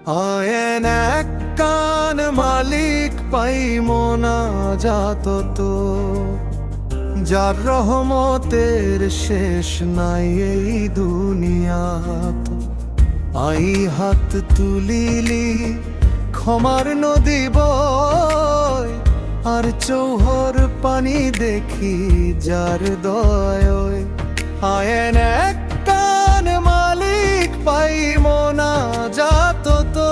আয়েন এক কান মালিক পাই মোনাজাত তো, যার রহমতের শেষ নাই এই দুনিয়াত। আই হাত তুলিলি ক্ষমার নদী বয়, আর চৌহর পানি দেখি যার দয়। আয়েন এক কান মালিক পাই মোনাজাত তো।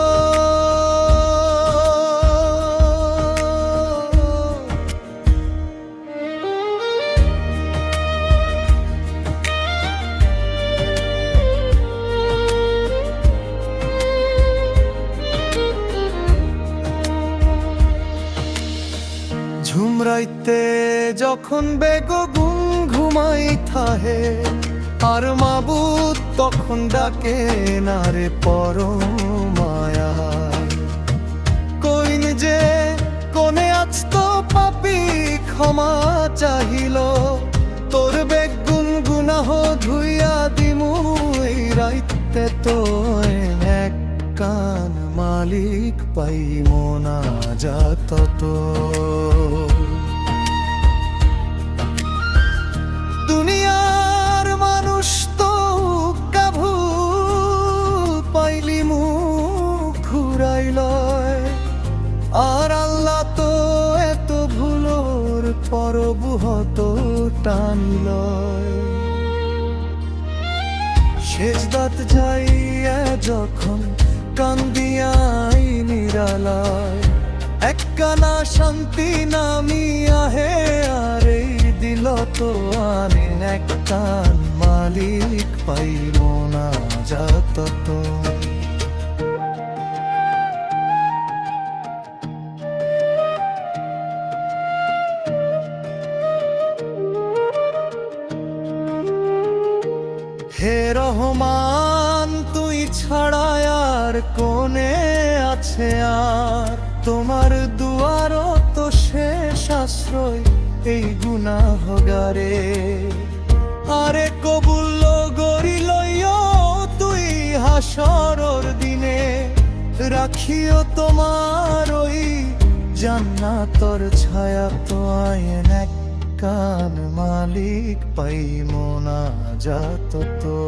ঝুমরাইতে যখন বেগুন ঘুমাই থাহে, আর মাবুদ তখন ডাকে না রে পরমায়া। কইন যে কোনে আজ তো পাপি ক্ষমা চাহিল, তোর বেগুন গুনাহ ধুইয়া দিমু এই রাইতে। তো এক কান মালিক পাই মোনাজাত তো। দুনিয়ার মানুষ তো কাভু পাইলি মুখ ঘুরাইল, আর আল্লাহ তো এত ভুলোর পরবুহত টানিল। সেজদাত যাইয়া যখন কান্দিয়াই নিরালায়, একখানা শান্তি নামিয়া হে আর এই দিল তো আনে। এক কান মালিক পাই মোনাজাত তো। হে রহমান, তুই ছাড়া আর কোনে আছে আর, তোমার দুয়ারও তো শেষ আশ্রয় এই গুনাহগারে। আরে কবুল গরি লইও তুই হাসরর দিনে, রাখিও তোমার ওই জান্নাতর ছায়া। তো আয়েন এক কান মালিক পাই মোনাজাত তো।